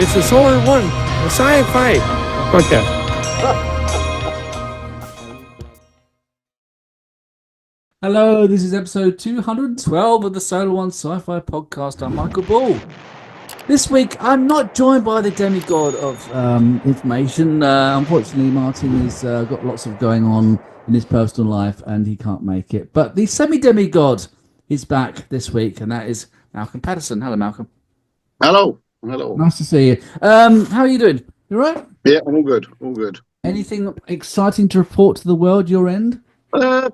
It's the Solar One Sci-Fi podcast. Hello, this is episode 212 of the Solar One Sci-Fi podcast. I'm Michael Ball. This week, I'm not joined by the demigod of information. Unfortunately, Martin has got lots of going on in his personal life and he can't make it. But the semi-demigod is back this week, and that is Malcolm Patterson. Hello, Malcolm. Hello. Hello. Nice to see you. How are you doing? You all right? Yeah, I'm all good. All good. Anything exciting to report to the world, your end?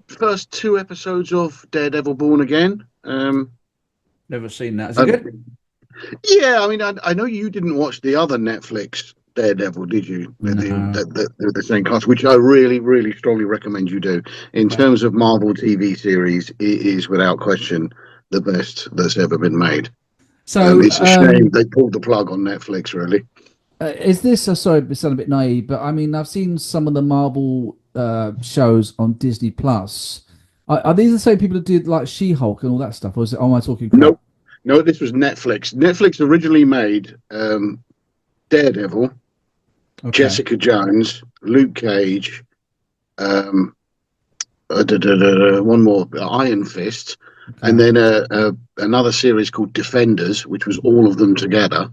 First two episodes of Daredevil Born Again. Never seen that. Is it good? Yeah, I mean, I know you didn't watch the other Netflix Daredevil, did you? No. The same cast, which I really, really strongly recommend you do. In terms of Marvel TV series, it is without question the best that's ever been made. So it's a shame they pulled the plug on Netflix, really. Is this, sorry to sound a bit naive, but I mean, I've seen some of the Marvel shows on Disney Plus. Are these the same people that did like She-Hulk and all that stuff, or is it? Am I talking crap? Nope. No, this was Netflix. Netflix originally made Daredevil, Jessica Jones, Luke Cage, one more, Iron Fist, and then another series called Defenders, which was all of them together.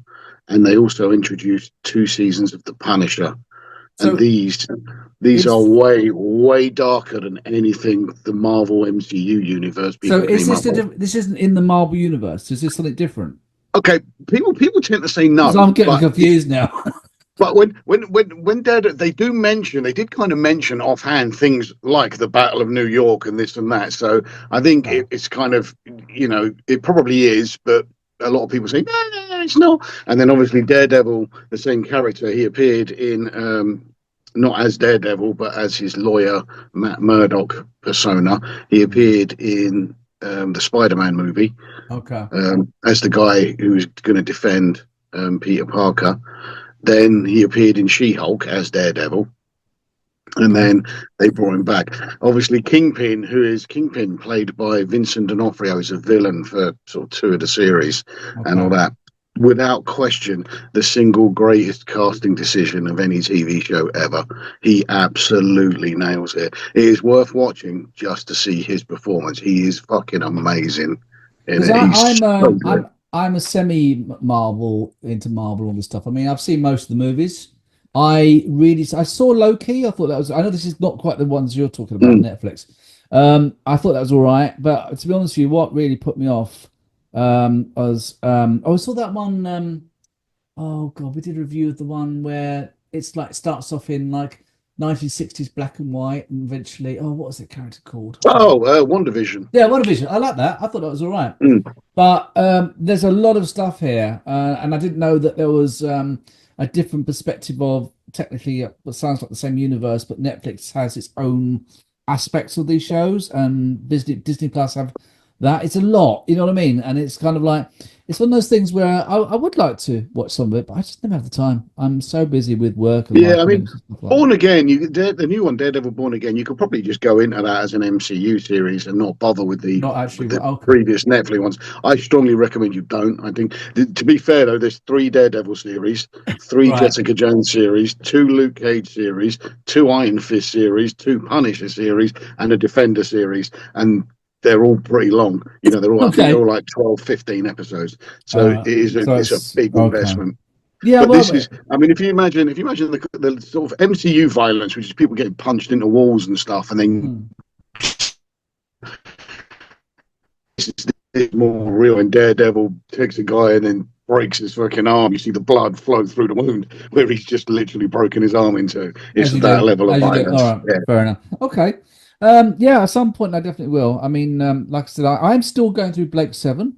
And they also introduced 2 seasons of The Punisher. So and these are way, way darker than anything the Marvel MCU universe. So is this this isn't in the Marvel universe? Is this something different? Okay, people tend to say no. I'm getting confused now. But when they did kind of mention offhand things like the Battle of New York and this and that. So I think it's kind of, it probably is, but a lot of people say no, it's not. And then obviously Daredevil, the same character, he appeared in not as Daredevil but as his lawyer Matt Murdock persona. He appeared in the Spider-Man movie, as the guy who's going to defend Peter Parker. Then he appeared in She-Hulk as Daredevil. And then they brought him back. Obviously, Kingpin, played by Vincent D'Onofrio, is a villain for sort of 2 of the series and all that. Without question, the single greatest casting decision of any TV show ever. He absolutely nails it. It is worth watching just to see his performance. He is fucking amazing. I'm a semi-Marvel into Marvel and stuff. I mean, I've seen most of the movies. I saw Loki. I thought that was. I know this is not quite the ones you're talking about on Netflix. I thought that was all right, but to be honest with you, what really put me off was I saw that one. Oh god, we did a review of the one where it's like starts off in like 1960s black and white, and eventually, what was the character called? WandaVision. Yeah, WandaVision. I like that. I thought that was all right. But there's a lot of stuff here, and I didn't know that there was a different perspective of technically what sounds like the same universe, but Netflix has its own aspects of these shows, and Disney Plus have that. It's a lot, you know what I mean? And it's kind of like, it's one of those things where I would like to watch some of it, but I just never have the time. I'm so busy with work. And I mean, Born Again, the new one, Daredevil Born Again, you could probably just go into that as an MCU series and not bother with the previous Netflix ones. I strongly recommend you don't. I think, to be fair though, there's 3 Daredevil series, 3 Jessica Jones series, 2 Luke Cage series, 2 Iron Fist series, 2 Punisher series, and a Defender series. And they're all pretty long, they're all they're all like 12, 15 episodes. So it's a big investment. Yeah, but if you imagine the sort of MCU violence, which is people getting punched into walls and stuff, and then it's more real. And Daredevil takes a guy and then breaks his fucking arm. You see the blood flow through the wound where he's just literally broken his arm into. It's that level of violence. All right, fair enough. Okay. At some point I definitely will. I mean, like I said, I'm still going through Blake 7.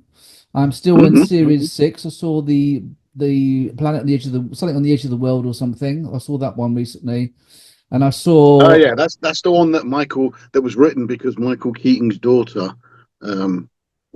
I'm still in series 6. I saw the planet on the edge of something on the edge of the world or something. I saw that one recently, and I saw. Oh yeah, that's the one that was written because Michael Keaton's daughter, kind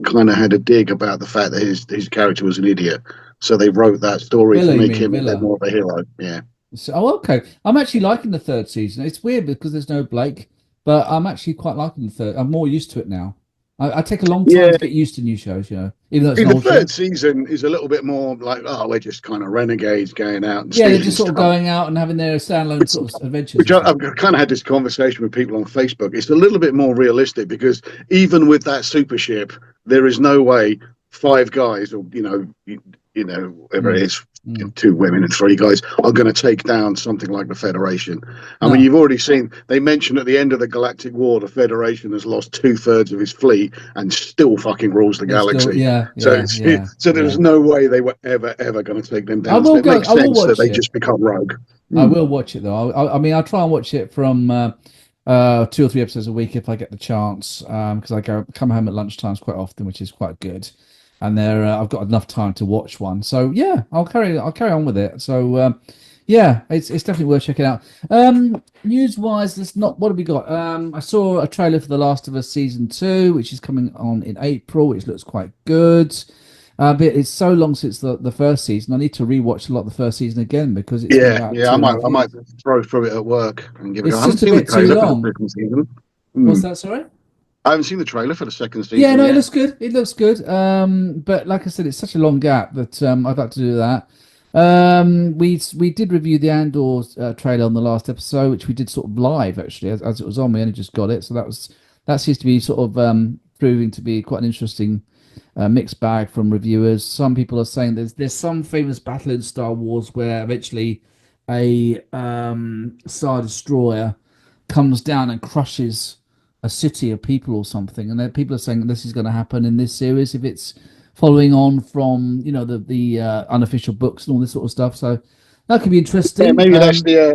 of had a dig about the fact that his character was an idiot. So they wrote that story to make him a bit more of a hero. Yeah. So, okay. I'm actually liking the 3rd season. It's weird because there's no Blake. But I'm actually quite liking the 3rd. I'm more used to it now. I take a long time Yeah, to get used to new shows, even though it's see, an the old show. third season is a little bit more like, oh, we're just kind of renegades going out and Yeah, they're stealing just sort of stuff. going out and having their standalone Which, sort of adventures which and stuff. I've kind of had this conversation with people on Facebook. It's a little bit more realistic because even with that super ship, there is no way five guys, or whatever it Mm, is, mm. two women and three guys, are going to take down something like the Federation. I mean, No, you've already seen they mentioned at the end of the Galactic War, the Federation has lost 2/3 of his fleet and still fucking rules the they're still, galaxy. yeah, So, yeah, yeah, so yeah. there's no way they were ever going to take them I down. So will it go. makes I will sense that watch they it. just become rogue. I Hmm. will watch it though. I mean, I'll try and watch it from 2 or 3 episodes a week if I get the chance. Because I come home at lunchtimes quite often, which is quite good. And there, I've got enough time to watch one. So yeah, I'll carry on with it. So yeah, it's definitely worth checking out. News wise, there's not. What have we got? I saw a trailer for The Last of Us season 2, which is coming on in April, which looks quite good. But it's so long since the first season. I need to rewatch a lot of the first season again because it's been Yeah, about yeah, two I and a might, half I might years. throw through it at work and give it a go. It's I haven't just a seen the bit too trailer for the long. second season. What's Hmm. that? Sorry. I haven't seen the trailer for the second Yeah, season no, it yet. looks good. It looks good. But like I said, it's such a long gap that I'd like to do that. We did review the Andor trailer on the last episode, which we did sort of live actually, as it was on. We only just got it, so that seems to be sort of proving to be quite an interesting mixed bag from reviewers. Some people are saying there's some famous battle in Star Wars where eventually a Star Destroyer comes down and crushes a city of people or something, and then people are saying this is going to happen in this series if it's following on from the unofficial books and all this sort of stuff. So that could be Yeah, interesting.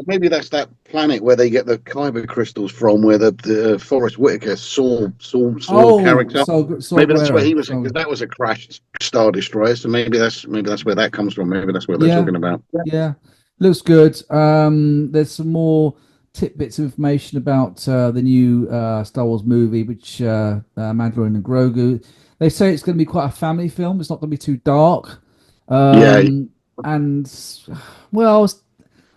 maybe that's that planet where they get the kyber crystals from, where the Forrest Whitaker Saul Oh, character. Saul Maybe that's where Guerrero. he was, because So that was a crashed Star Destroyer. So maybe that's where that comes from. Maybe that's what they're yeah, talking about. yeah, looks good. There's some more tidbits of information about the new Star Wars movie, which Mandalorian and Grogu. They say it's going to be quite a family film. It's not going to be too dark. Yeah, And well,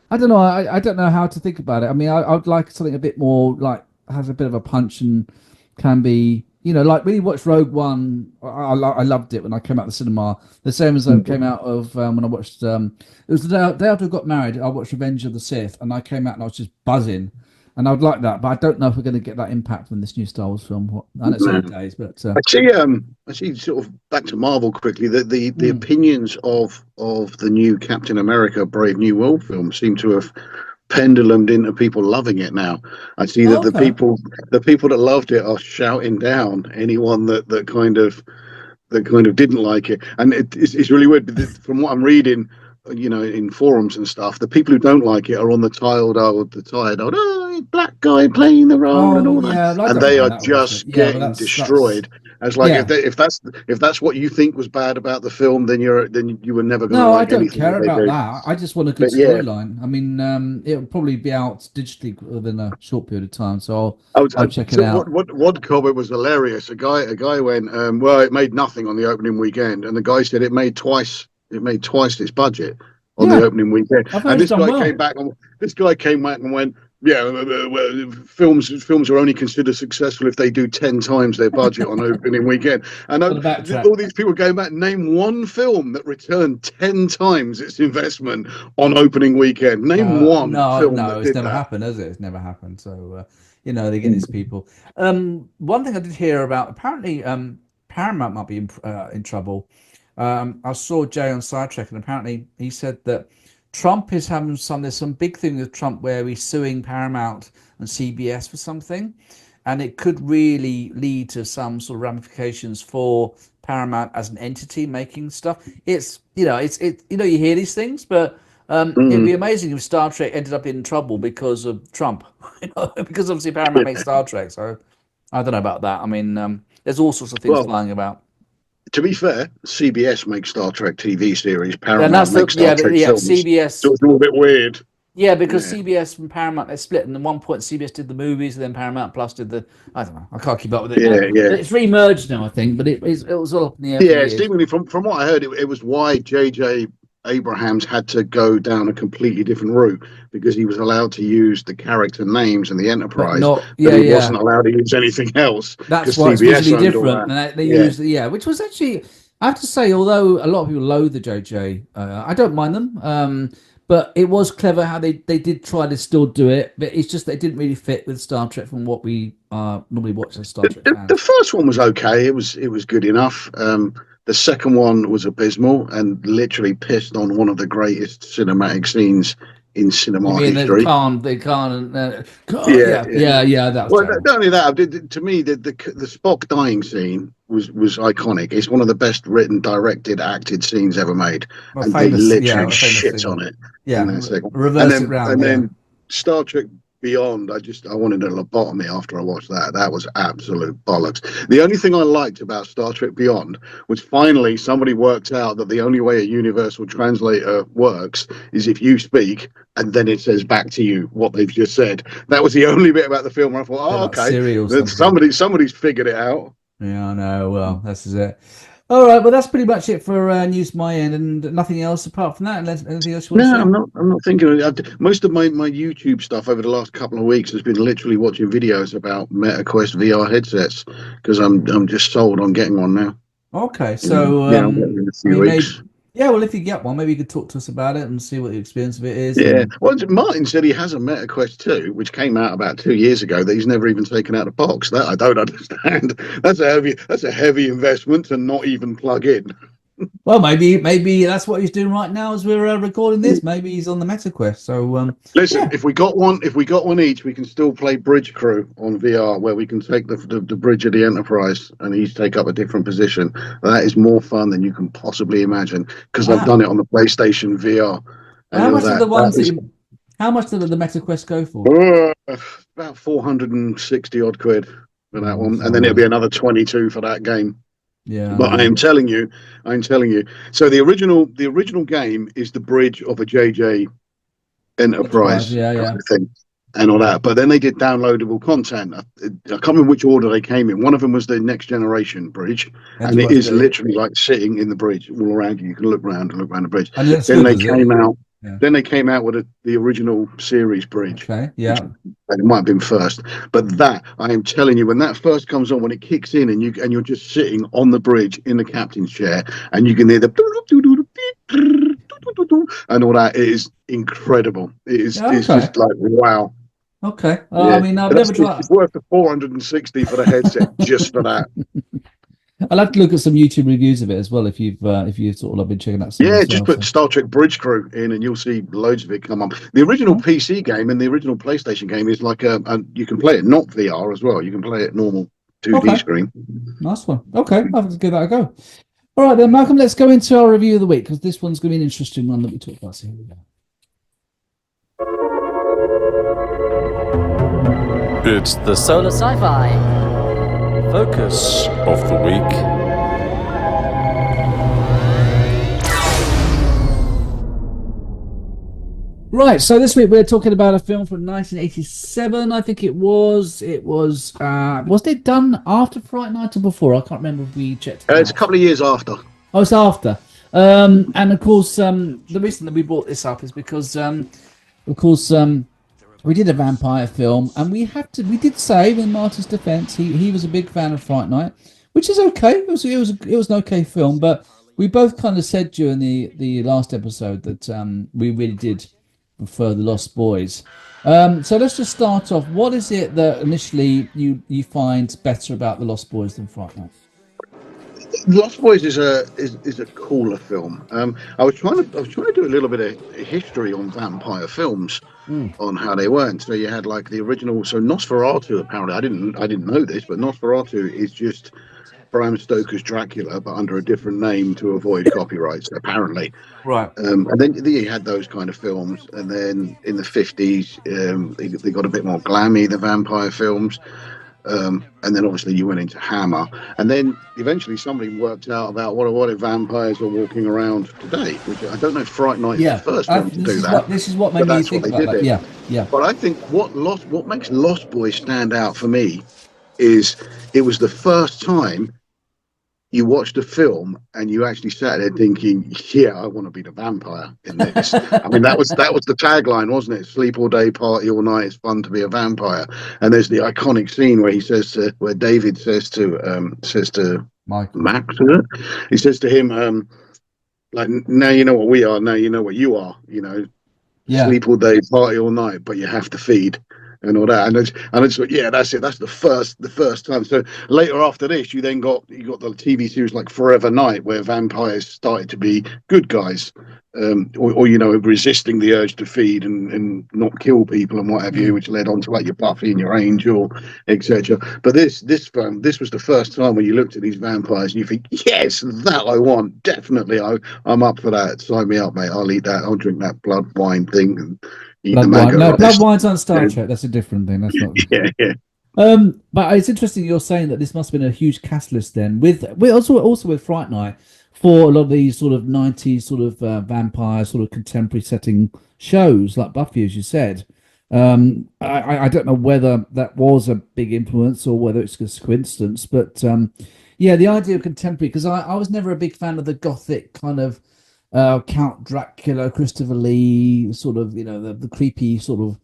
I don't know. I don't know how to think about it. I mean, I'd like something a bit more like has a bit of a punch and can be, like when you watch Rogue One, I loved it when I came out of the cinema. The same as I came out of when I watched. It was the day after I got married. I watched Revenge of the Sith, and I came out and I was just buzzing. And I'd like that, but I don't know if we're going to get that impact from this new Star Wars film. I know it's early days, but actually, sort of back to Marvel quickly. The mm. opinions of the new Captain America: Brave New World film seem to have pendulumed into people loving it now. I see that Okay. the people that loved it are shouting down anyone that kind of didn't like it, and it's really weird. From what I'm reading, in forums and stuff, the people who don't like it are on the tired old, oh, black guy playing the role and Oh all that, yeah, well, I and don't they are mind that obviously. just Yeah, but getting that's destroyed. As like yeah. if that's what you think was bad about the film, then you were never going to No, I like don't anything that care they about do. that. I just want a good But yeah, storyline. I mean, it'll probably be out digitally within a short period of time, so I'll check it so what out. what what comment was hilarious. A guy went, well, it made nothing on the opening weekend, and the guy said it made twice its budget on the Yeah, opening weekend. I've heard And it's done well. this guy came back and went, yeah, well, films are only considered successful if they do 10 times their budget on opening weekend. And Got to backtrack. all these people going back, name one film that returned 10 times its investment on opening weekend. Name one No, film no, that it's did never that. happened, has it? It's never happened. So they get these people. One thing I did hear about apparently Paramount might be in trouble. I saw Jay on Sidetrack, and apparently he said that Trump is having there's some big thing with Trump where he's suing Paramount and CBS for something, and it could really lead to some sort of ramifications for Paramount as an entity making stuff. You hear these things, but it'd be Mm. amazing if Star Trek ended up in trouble because of Trump, because obviously Paramount makes Star Trek. So I don't know about that. I mean, there's all sorts of things Well, flying about. to be fair, CBS makes Star Trek TV series, And Paramount that's makes Star Trek yeah, films. So CBS. it's a little bit weird. Yeah, because Yeah, CBS and Paramount they split, and at one point CBS did the movies, and then Paramount Plus did the. I don't know. I can't keep up with it now. yeah, yeah. It's re-merged now, I think, but it was all up in the air for Yeah, years. seemingly from what I heard, it was why JJ Abrahams had to go down a completely different route because he was allowed to use the character names and the but Enterprise, not. but Yeah, he yeah. wasn't allowed to use anything else That's because why it's CBS visually owned all different, that. and they Yeah. use which was actually, I have to say, although a lot of people loathe the JJ, I don't mind them. But it was clever how they did try to still do it, but it's just they didn't really fit with Star Trek from what we normally watch as Star Trek The fans. first one was okay. It was good enough. The second one was abysmal and literally pissed on one of the greatest cinematic scenes in You cinema mean history. they can't, Yeah, yeah, yeah. yeah, yeah. That was Well, terrible. not only that, to me, the Spock dying scene was iconic. It's one of the best written, directed, acted scenes ever made, Well, and they famous, yeah, literally a famous shit thing. on it in Yeah, that second. reverse it round. And Yeah. then Star Trek Beyond, I wanted a lobotomy after I watched that. That was absolute bollocks. The only thing I liked about Star Trek Beyond was finally somebody worked out that the only way a universal translator works is if you speak and then it says back to you what they've just said. That was the only bit about the film where I thought, Bit oh, like okay, Siri or something. somebody's figured it out. Yeah, I know. Well, this is it. All right, well, that's pretty much it for news my end, and nothing else apart from that. Unless anything else you want to No, say? I'm not thinking of it. Most of my YouTube stuff over the last couple of weeks has been literally watching videos about MetaQuest VR headsets because I'm just sold on getting one now. Okay, so Yeah, I'll get it in a I few mean, maybe weeks. yeah. Well, if you get one, maybe you could talk to us about it and see what the experience of it is. Yeah. And Well, Martin said he has a MetaQuest 2, which came out about 2 years ago, that he's never even taken out of the box. That I don't understand. That's a heavy investment to not even plug in. well, maybe that's what he's doing right now as we're recording this. Maybe he's on the MetaQuest. So Listen, yeah. if we got one each, we can still play Bridge Crew on VR, where we can take the bridge of the Enterprise and each take up a different position. That is more fun than you can possibly imagine because I've done Wow. it on the PlayStation VR, and How much are the that ones that is you? How much do the MetaQuest go for? about 460 odd quid for that Oh, one, and then it'll sorry. be another 22 for that game. Yeah, But no. I'm telling you. So the original game is the bridge of a JJ Enterprise. Enterprise Yeah, kind yeah. of thing and all that. But then they did downloadable content. I can't remember which order they came in. One of them was the Next Generation bridge, and it Enterprise. is literally like sitting in the bridge all around you. You can look around and look around the bridge. And it looks Then good, they does it? came out. Yeah. Then they came out with the original series bridge, Okay. which Yeah. it might have been first. But that I am telling you, when that first comes on, when it kicks in, and you're just sitting on the bridge in the captain's chair, and you can hear the and all that, it is incredible. Yeah. It's Okay. just like wow. Okay. I Yeah, mean, I've but never tried. it's worth the 460 for the headset just for that. I'll have to look at some YouTube reviews of it as well if you've sort of like been checking out some Yeah, just yourself. put So. Star Trek Bridge Crew in, and you'll see loads of it come on. The original Oh, PC game and the original PlayStation game is like a you can play it not VR as well. You can play it normal 2D okay. screen. Nice one. Okay, I'll have to give that a go. All right then, Malcolm. Let's go into our review of the week because this one's going to be an interesting one that we talk about. So here we go. It's the Solar Sci-Fi Focus of the Week. Right, so this week we're talking about a film from 1987. I think it was. Wasn't it done after Fright Night or before? I can't remember if we checked it It's a out. couple of years after. Oh, it's after. And of course, the reason that we brought this up is because, we did a vampire film, and we did say, in Martin's defence, he was a big fan of Fright Night, which is okay. It was an okay film, but we both kind of said during the last episode that we really did prefer The Lost Boys. So let's just start off. What is it that initially you find better about The Lost Boys than Fright Night? Lost Boys is a cooler film. I was trying to do a little bit of history on vampire films, on how they went. So you had like the original. So Nosferatu, apparently, I didn't know this, but Nosferatu is just Bram Stoker's Dracula, but under a different name to avoid copyrights, apparently. Right. And then you had those kind of films, and then in the 50s, they got a bit more glammy, the vampire films. And then obviously you went into Hammer, and then eventually somebody worked out about what if vampires are walking around today, which I don't know if Fright Night is the first film to do that. This is what made But me that's think what they about did that. then. Yeah. But I think what makes Lost Boys stand out for me is it was the first time you watched a film and you actually sat there thinking, yeah, I want to be the vampire in this. I mean, that was the tagline, wasn't it? Sleep all day, party all night. It's fun to be a vampire. And there's the iconic scene where where David says to Michael. Max, isn't it? He says to him, like, now you know what we are. Now you know what you are. You know, sleep all day, party all night, but you have to feed. And all that, and it's yeah, that's it. That's the first time. So later after this, you got the TV series like Forever Night, where vampires started to be good guys, or you know, resisting the urge to feed and not kill people and what have you, which led on to like your Buffy and your Angel, etc. But this was the first time when you looked at these vampires and you think, yes, that I want, definitely, I'm up for that. Sign me up, mate. I'll eat that. I'll drink that blood wine thing. And Blood wine. No, blood wine's on Star Trek. That's a different thing. That's not. Yeah. But it's interesting you're saying that this must have been a huge catalyst then with also with Fright Night for a lot of these sort of 90s sort of vampire sort of contemporary setting shows like Buffy, as you said. I don't know whether that was a big influence or whether it's just coincidence, but yeah, the idea of contemporary, because I was never a big fan of the gothic kind of Count Dracula, Christopher Lee, sort of, you know, the creepy sort of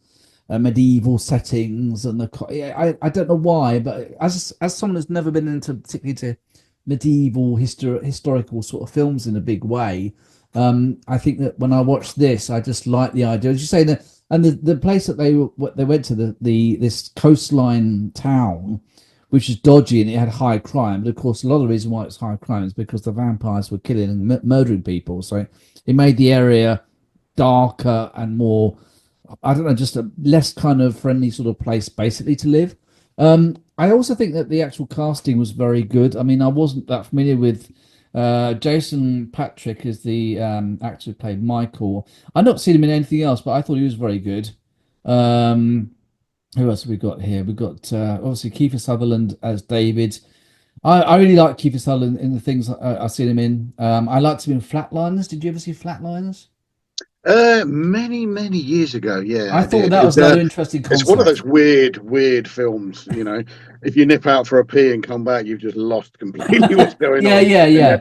medieval settings, and I don't know why, but as someone who's never been particularly to medieval historical sort of films in a big way, I think that when I watched this, I just like the idea, as you say, and the place that they went to, this coastline town, which is dodgy and it had high crime. But of course, a lot of the reason why it's high crime is because the vampires were killing and murdering people. So it made the area darker and more, I don't know, just a less kind of friendly sort of place basically to live. I also think that the actual casting was very good. I mean, I wasn't that familiar with Jason Patrick is the actor who played Michael. I've not seen him in anything else, but I thought he was very good. Who else have we got here? We've got obviously Kiefer Sutherland as David. I really like Kiefer Sutherland in the things I've seen him in. I liked him in Flatliners. Did you ever see Flatliners? Many years ago, yeah. I thought that was another interesting concept. It's one of those weird films, you know. If you nip out for a pee and come back, you've just lost completely what's going on. Yeah.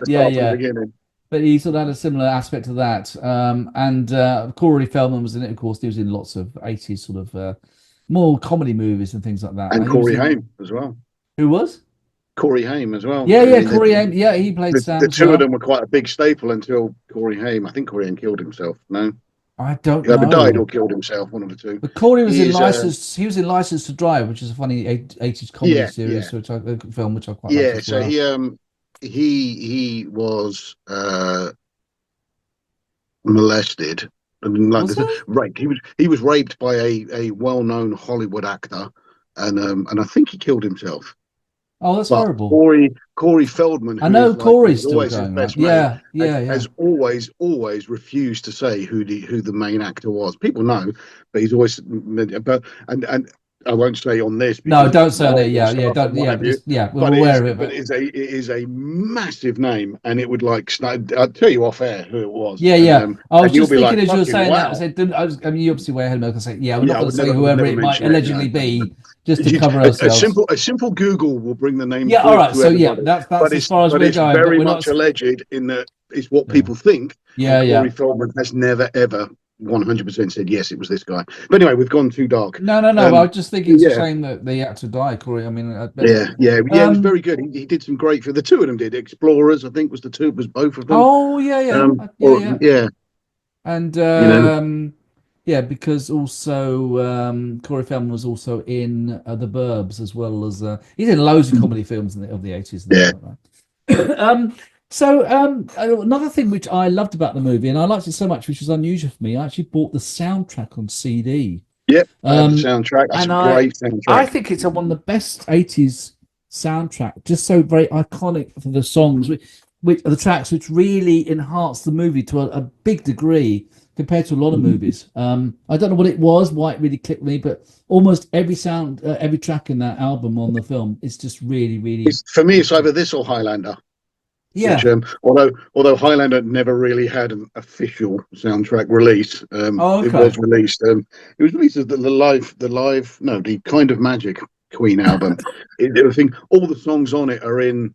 But he sort of had a similar aspect to that. And Corey Feldman was in it, of course. He was in lots of 80s sort of more comedy movies and things like that. And Corey Haim as well. Who was? Corey Haim as well. Yeah, Corey Haim. Yeah, he played Sam. The two of them were quite a big staple until Corey Haim. I think Corey Haim killed himself. No, I don't know. Either died or killed himself. One of the two. But Corey was in License. He was in License to Drive, which is a funny 80s comedy series, which I quite like. Yeah, so he was molested. And raped. He was raped by a well-known Hollywood actor, and I think he killed himself. Oh, that's horrible. Corey Feldman. I know Corey's still going. Has always refused to say who the main actor was. People know, but he's always. But and I won't say on this. No, don't say on it. We're aware of it. But it is a massive name, and it would like. I'll tell you off air who it was. Yeah. I was just thinking as you were saying that. I mean, you obviously way ahead of me. I say, we're not going to say whoever it might allegedly be, just to cover ourselves. A simple Google will bring the name. Yeah, all right. So that's as far as we're going. Very much alleged in that it's what people think. Corey Feldman has never ever 100% said yes, it was this guy. But anyway, we've gone too dark. No. I was just thinking it's a shame that they had to die, Corey. I mean, it was very good. He did some great for the two of them. Did Explorers? I think was both of them. Oh yeah. And because also Corey Feldman was also in The Burbs as well as he's in loads of comedy films of the 80s. So another thing which I loved about the movie, and I liked it so much, which was unusual for me, I actually bought the soundtrack on CD. Yep, the soundtrack. That's a great soundtrack. I think it's one of the best 80s soundtrack, just so very iconic for the songs, which are the tracks which really enhance the movie to a big degree compared to a lot of movies. I don't know what it was, why it really clicked with me, but almost every track in that album on the film is just really. For me, it's either this or Highlander. Yeah. Which, although Highlander never really had an official soundtrack release, it was released. It was released as the Kind of Magic Queen album. I think all the songs on it are in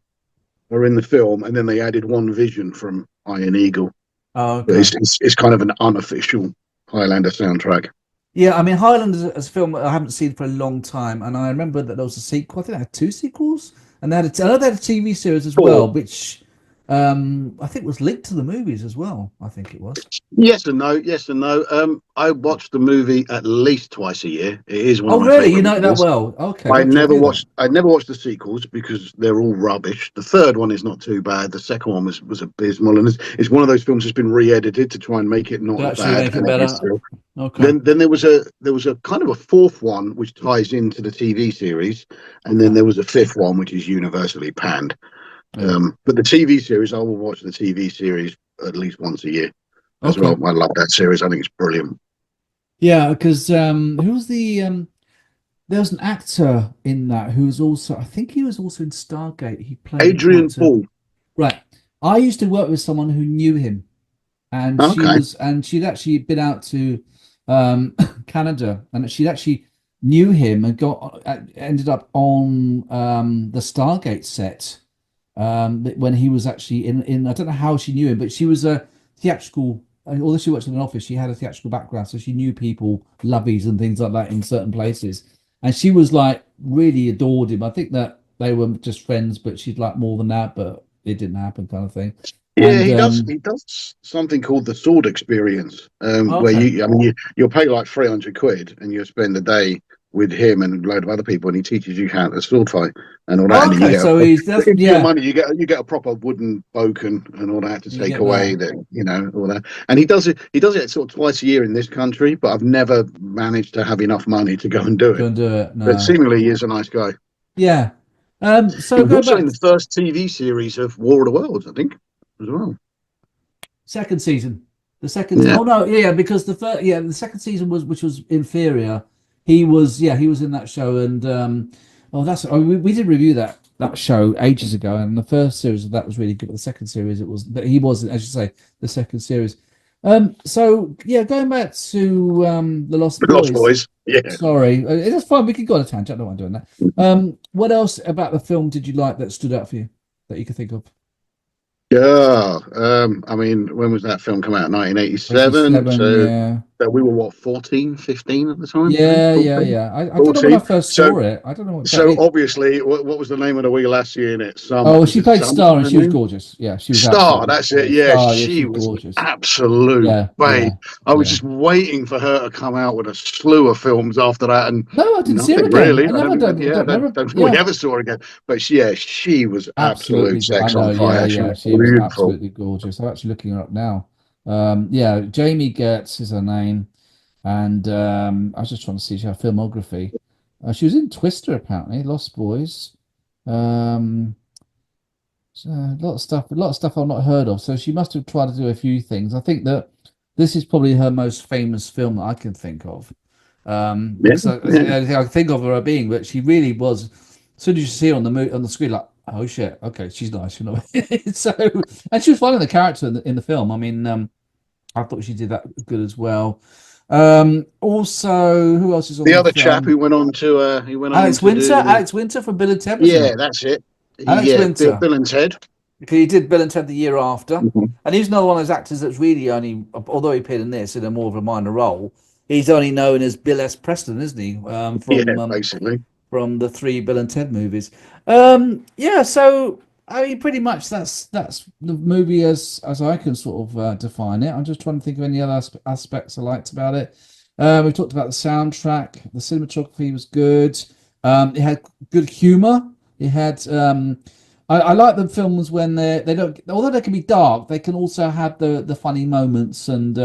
are in the film, and then they added One Vision from Iron Eagle. Oh, But okay. it's kind of an unofficial Highlander soundtrack. Yeah, I mean, Highlander is a film I haven't seen for a long time, and I remember that there was a sequel. I think they had two sequels, and I know they had a TV series as well, which I think was linked to the movies as well. I think it was. Yes and no. Yes and no. I watch the movie at least twice a year. It is one Oh, of my really? You favorite know it that movies. well? Okay, we'll have to review that. I never watched the sequels because they're all rubbish. The third one is not too bad. The second one was abysmal, and it's one of those films that's been re-edited to try and make it not To as actually bad. make it And better. is still. Okay. Then there was a kind of a fourth one which ties into the TV series, and then there was a fifth one which is universally panned. Yeah. But the TV series, I will watch the TV series at least once a year as Okay. well. I love that series. I think it's brilliant. Yeah, because who was the there was an actor in that who was also, I think he was also in Stargate. He played a Adrian character. Paul. Right. I used to work with someone who knew him, and Okay. she'd actually been out to Canada, and she'd actually knew him and ended up on the Stargate set when he was actually in. I don't know how she knew him, but she was a theatrical. Although she worked in an office, she had a theatrical background, so she knew people, lovies and things like that in certain places. And she was like really adored him. I think that they were just friends, but she'd like more than that, but it didn't happen, kind of thing. Yeah, And he does something called the Sword Experience, where okay. you'll pay like 300 quid and you'll spend a day with him and a load of other people, and he teaches you how to sword fight and all that. And then Okay, so for your yeah, money, you get a proper wooden boken and all that to you take get away that. all that. And he does it sort of twice a year in this country, but I've never managed to have enough money to go and do it. Don't do it. But No. seemingly he is a nice guy. Yeah. He So was go also back in the first TV series of War of the Worlds, I think, as well. second season. The second. Yeah. Oh no, yeah, because the second season which was inferior. He was in that show, and we did review that show ages ago, and the first series of that was really good. But the second series it was, but he wasn't, as you say, the second series. So yeah, going back to the Lost The Lost Boys. Boys. Yeah. Sorry, it's fine. We could go on a tangent. I don't mind doing that. What else about the film did you like that stood out for you that you could think of? Yeah. I mean, when was that film come out? 1987. Yeah. So we were what, 14, 15 at the time? Yeah. 14? I don't know when I 14. first saw it. I don't know what. So obviously, what was the name of the wee lassie in it? She played Star, and she was gorgeous. Yeah, she was Star, absolutely that's it. gorgeous. Yeah, Star, she was an gorgeous. absolute Yeah, babe. I was yeah. just waiting for her to come out with a slew of films after that, and No, I didn't see her nothing again. really. I never done. I don't think we ever saw her again. But she was absolute sex I know. on fire. Yeah. She was absolutely gorgeous. I'm actually looking her up now. Jamie Gertz is her name, and I was just trying to see her filmography. She was in Twister, apparently, Lost Boys. So a lot of stuff I've not heard of. So she must have tried to do a few things. I think that this is probably her most famous film that I can think of. Because the only thing I can think of her being, but she really was. As soon as you see her on the screen, like, oh shit, okay, she's nice, you know. So, and she was finding the character in the film. I mean, I thought she did that good as well. Also, who else is on the other chap who went on to Alex Winter? Alex Winter from Bill and Ted. Yeah, that's it. Alex Winter. Bill and Ted. Because he did Bill and Ted the year after, Mm-hmm. and he's another one of those actors that's really only, although he appeared in this in a more of a minor role, he's only known as Bill S. Preston, isn't he? Basically. From the 3 Bill and Ted movies. So I mean, pretty much that's the movie as I can sort of define it. I'm just trying to think of any other aspects I liked about it. We talked about the soundtrack. The cinematography was good. It had good humor. It had. I like the films when they don't, although they can be dark, they can also have the funny moments, and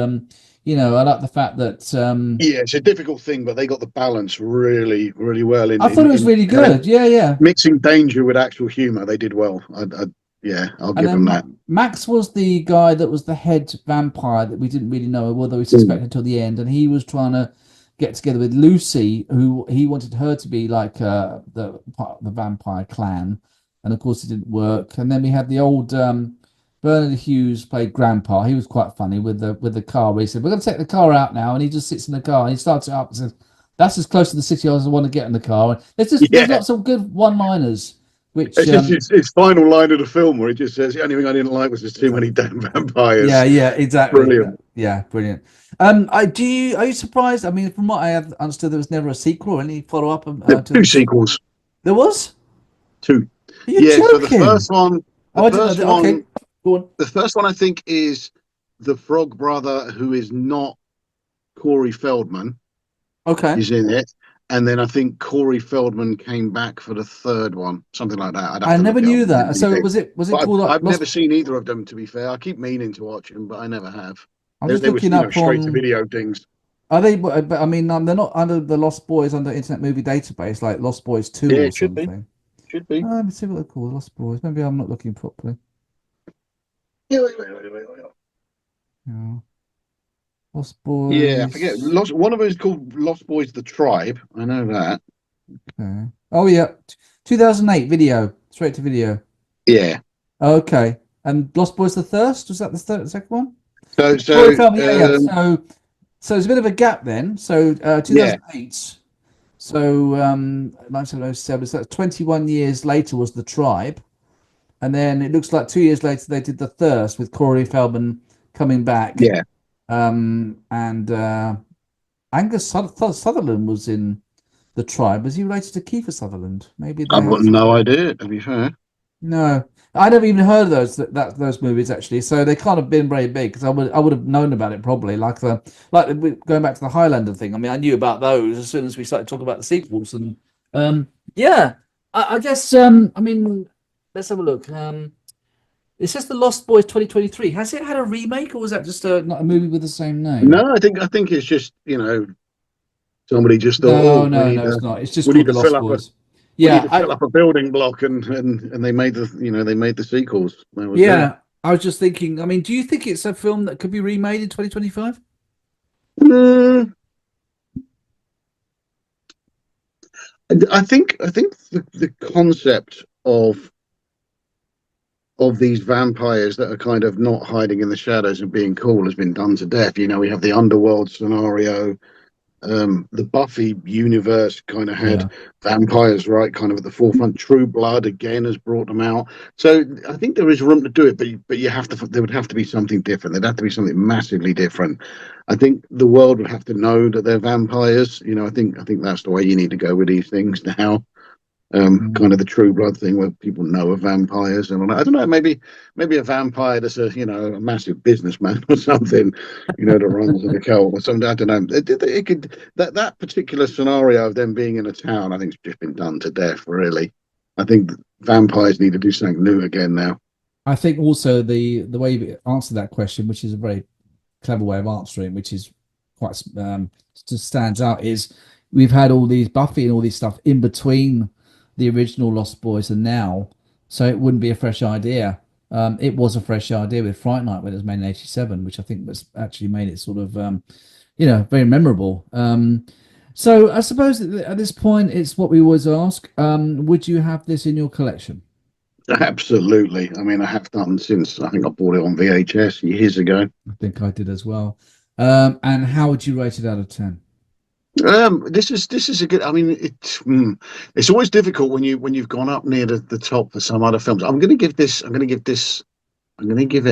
I like the fact that it's a difficult thing, but they got the balance really, really well. I thought it was really good. Yeah. Mixing danger with actual humor, they did well. I'll give them that. Max was the guy that was the head vampire that we didn't really know, although we suspected until the end, and he was trying to get together with Lucy, who he wanted her to be like the part of the vampire clan. And of course, it didn't work. And then we had the old Bernard Hughes played Grandpa. He was quite funny with the car. Where he said, "We're going to take the car out now," and he just sits in the car and he starts it up and says, "That's as close to the city as I want to get in the car." And there's lots of good one-liners which It's just his final line of the film where he just says, "The only thing I didn't like was there's too many damn vampires." yeah, exactly. Brilliant. Yeah, brilliant. Are you surprised? I mean, from what I have understood, there was never a sequel or any follow up to Two sequels. There was? Two. You're Yeah. So joking. I didn't know that. Okay, go on. the first one I think is the Frog Brother, who is not Corey Feldman, Okay. is in it. And then I think Corey Feldman came back for the third one, something like that. I'd have I to never look it knew up. that. So was it But called like I've never seen either of them, to be fair. I keep meaning to watch them, but I never have. I'm They just were, looking up straight to on. video things. Are they? But I mean, they're not under the Lost Boys under Internet Movie Database, like Lost Boys 2 Yeah, or it should be. something. Should be. Let me see what they're called. Lost Boys. Maybe I'm not looking properly. Yeah, Yeah. Lost Boys. yeah, I forget. One of them is called Lost Boys: The Tribe. I know that. Okay. Oh yeah, 2008 video, straight to video. Yeah. Okay. And Lost Boys: The Thirst, was that the second one? So Corey Feldman, yeah. So there's a bit of a gap then. So 2008. So 1907. So that's 21 years later was The Tribe, and then it looks like 2 years later they did The Thirst with Corey Feldman coming back. Yeah. And Angus Sutherland was in The Tribe. Was he related to Kiefer Sutherland? Maybe I've got no idea, to be fair. No, I never even heard of those movies actually. So they can't have been very big because I would have known about it probably. Like going back to the Highlander thing. I mean, I knew about those as soon as we started talking about the sequels. And yeah, I guess I mean, let's have a look. It says The Lost Boys 2023. Has it had a remake, or was that just not a movie with the same name? No, I think it's just somebody just thought. No, it's not. It's just we called need The to Lost fill up Boys. We need to fill up a building block, and they made the sequels. That was it. I was just thinking. I mean, do you think it's a film that could be remade in 2025? I think the concept of these vampires that are kind of not hiding in the shadows and being cool has been done to death. We have the underworld scenario. The Buffy universe kind of had vampires right kind of at the forefront. True Blood again has brought them out. So I think there is room to do it, but there would have to be something different. There'd have to be something massively different. I think the world would have to know that they're vampires. I think that's the way you need to go with these things now. Kind of the True Blood thing where people know of vampires, and I don't know, maybe a vampire that's a massive businessman or something, that runs the cult or something. I don't know. It could that particular scenario of them being in a town, I think it's just been done to death. Really, I think vampires need to do something new again now. I think also the way you answered that question, which is a very clever way of answering, which is quite just stands out, is we've had all these Buffy and all these stuff in between the original Lost Boys and now, so it wouldn't be a fresh idea. It was a fresh idea with Fright Night when it was made in '87, which I think was actually made it sort of very memorable. So I suppose at this point it's what we always ask, would you have this in your collection? Absolutely. I mean, I have done since I think I bought it on VHS years ago. I think I did as well. And how would you rate it out of 10? This is a good. I mean, it's always difficult when you've gone up near the top for some other films. I'm going to give it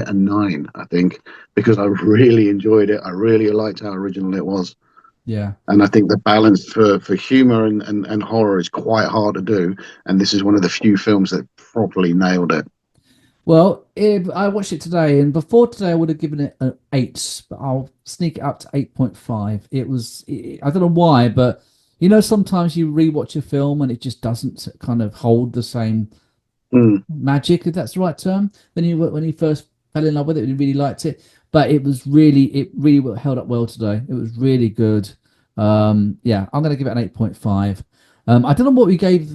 a 9. I think, because I really enjoyed it. I really liked how original it was. Yeah, and I think the balance for humor and horror is quite hard to do. And this is one of the few films that properly nailed it. Well, if I watched it today, and before today I would have given it an 8, but I'll sneak it up to 8.5. I don't know why, but sometimes you rewatch a film and it just doesn't kind of hold the same magic, if that's the right term. When you first fell in love with it, you really liked it, but it really held up well today. It was really good. I'm going to give it an 8.5. I don't know what we gave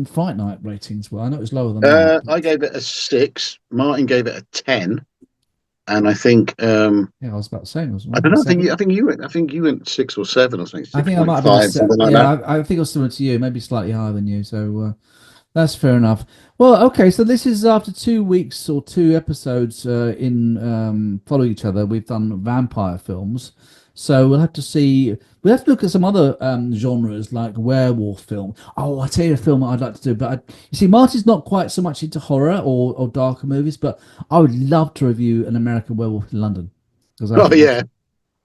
Fright Night ratings were. I know it was lower than that. I gave it a 6. Martin gave it a 10, and I think I was about the same. I don't know. I think you went 6 or 7 or something. 6. I think I might have been something like that. I think it was similar to you, maybe slightly higher than you. So that's fair enough. Well, okay. So this is after 2 weeks or 2 episodes in following each other. We've done vampire films. So we'll have to see. We'll have to look at some other genres like werewolf film. Oh, I tell you a film I'd like to do, but you see, Marty's not quite so much into horror or darker movies, but I would love to review An American Werewolf in London because I Oh think yeah,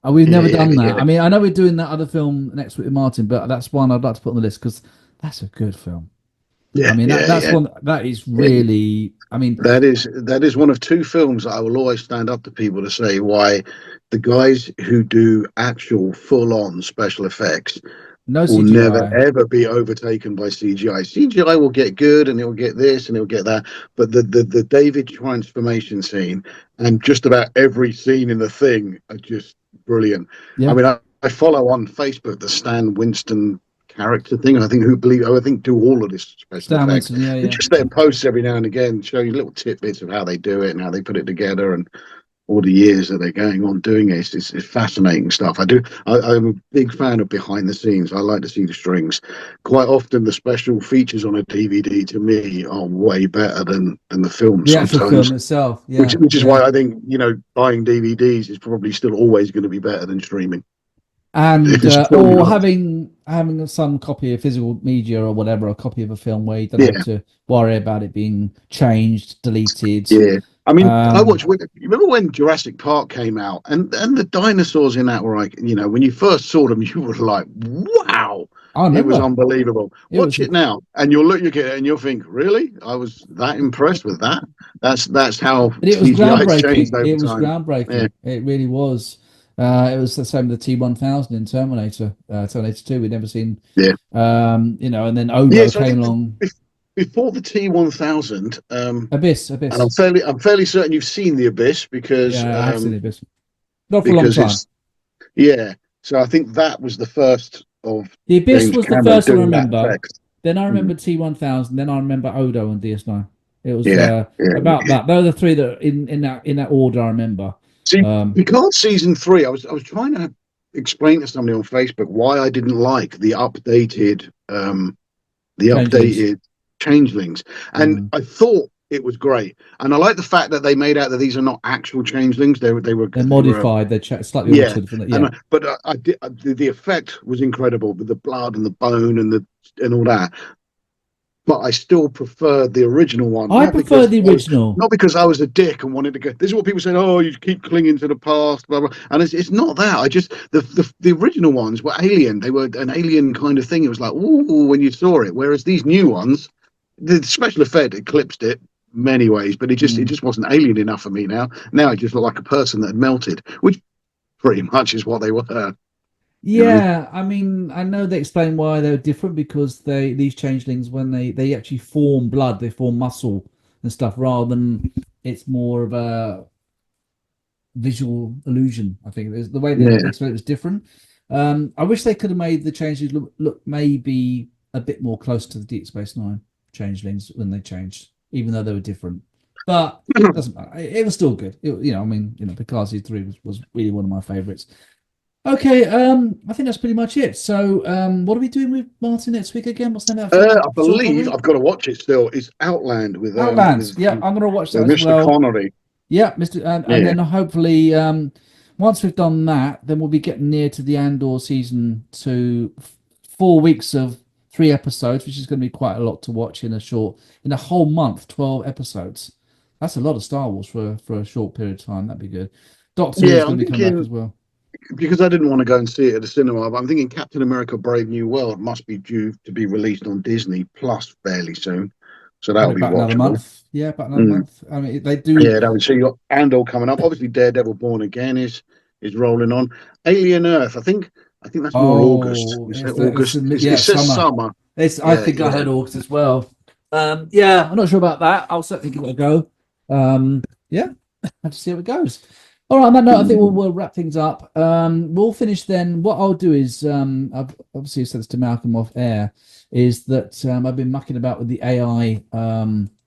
we've never yeah, done that. yeah, I mean, I know we're doing that other film next week with Martin, but that's one I'd like to put on the list because that's a good film. yeah, I mean, yeah, that's yeah. one that is really. I mean, That is one of two films that I will always stand up to people to say why the guys who do actual full-on special effects no will never CGI. ever be overtaken by CGI. CGI will get good and it'll get this and it'll get that, but the David transformation scene and just about every scene in the thing are just brilliant. I Yeah, mean, I follow on Facebook the Stan Winston character thing. I think I think do all of this special Stan effects. Winston. Yeah, And yeah. just their posts every now and again show you little tidbits of how they do it and how they put it together and all the years that they're going on doing it. It's fascinating stuff. I'm a big fan of behind the scenes. I like to see the strings. Quite often, the special features on a DVD to me are way better than the film The actual sometimes. film itself. Which Yeah, which is yeah. why I think buying DVDs is probably still always going to be better than streaming. And If it's a film you or love. having some copy of physical media or whatever, a copy of a film where you don't Yeah. have to worry about it being changed, deleted. Yeah, I mean, I Um, watched. You remember when Jurassic Park came out, and the dinosaurs in that were like, when you first saw them, you were like, "Wow, I it was remember unbelievable." it was. Watch it now, and you'll look at it and you'll think, "Really? I was that impressed with that." That's how But it was CGI has changed groundbreaking. over It was time. Yeah, groundbreaking. It really was. It was the same with the T-1000 in Terminator, Terminator 2. We'd never seen, yeah, and then Odo yes. I came think along. before the T1000, Abyss, and I'm fairly certain you've seen the Abyss because Yeah, I have seen Abyss. Not for a long time. it's yeah. So I think that was the first of The Abyss James was the Cameron first one I doing that remember. effect. Then I remember T-1000. Then I remember Odo and DS9. It was Yeah, yeah. about that. Those are the three that in that order I remember. See, Um, Picard season 3, I was trying to explain to somebody on Facebook why I didn't like the updated Changelings. changelings, and Mm. I thought it was great, and I like the fact that they made out that these are not actual changelings. They were They're modified. They're slightly yeah, altered from the, and yeah. but I did the effect was incredible with the blood and the bone and all that. But I still prefer the original one. I prefer the original. Not because I was a dick and wanted to go. This is what people said. Oh, you keep clinging to the past, blah blah. And it's not that. I just the original ones were alien. They were an alien kind of thing. It was like ooh when you saw it. Whereas these new ones, the special effect eclipsed it many ways, but it just wasn't alien enough for me now. Now it just looked like a person that had melted, which pretty much is what they were. Yeah, I mean, I know they explain why they're different because these changelings when they actually form blood, they form muscle and stuff rather than it's more of a visual illusion. I think the way they explain it was different. I wish they could have made the changes look maybe a bit more close to the Deep Space Nine changelings when they changed, even though they were different. But it doesn't matter. It was still good. Picard Season 3 was really one of my favorites. Okay, I think that's pretty much it. So, what are we doing with Martin next week again? What's the name of that? I believe I've got to watch it still. It's Outland with Outlands. Yeah, I'm going to watch that as Mr. well. Connery. Yeah, Mr. And then hopefully, once we've done that, then we'll be getting near to the Andor season 2, 4 weeks of 3 episodes, which is going to be quite a lot to watch in a whole month, 12 episodes. That's a lot of Star Wars for a short period of time. That'd be good. Doctor Who's going to be coming back as well. Because I didn't want to go and see it at the cinema, but I'm thinking Captain America: Brave New World must be due to be released on Disney Plus fairly soon, so that'll be about watchable. Another month. Yeah, about another month. I mean, they do. Yeah, that would see. You got Andor coming up. Obviously, Daredevil: Born Again is rolling on. Alien Earth. I think that's more August. August. It says summer. I think I heard August as well. Yeah, I'm not sure about that. I'll certainly give it a go. Yeah, have to see how it goes. All right, on that note, I think we'll wrap things up. We'll finish then. What I'll do is, I've obviously said this to Malcolm off air, is that I've been mucking about with the AI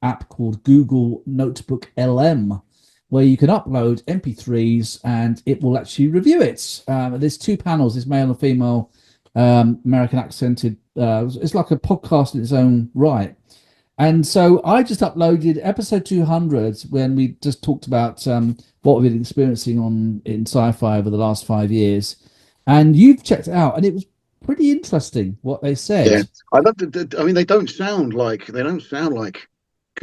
app called Google Notebook LM, where you can upload MP3s and it will actually review it. There's 2 panels, there's male and female, American accented. It's like a podcast in its own right. And so I just uploaded episode 200 when we just talked about what we've been experiencing in sci-fi over the last 5 years. and you've checked it out, and it was pretty interesting what they said. Yeah, I love I mean, they don't sound like They computer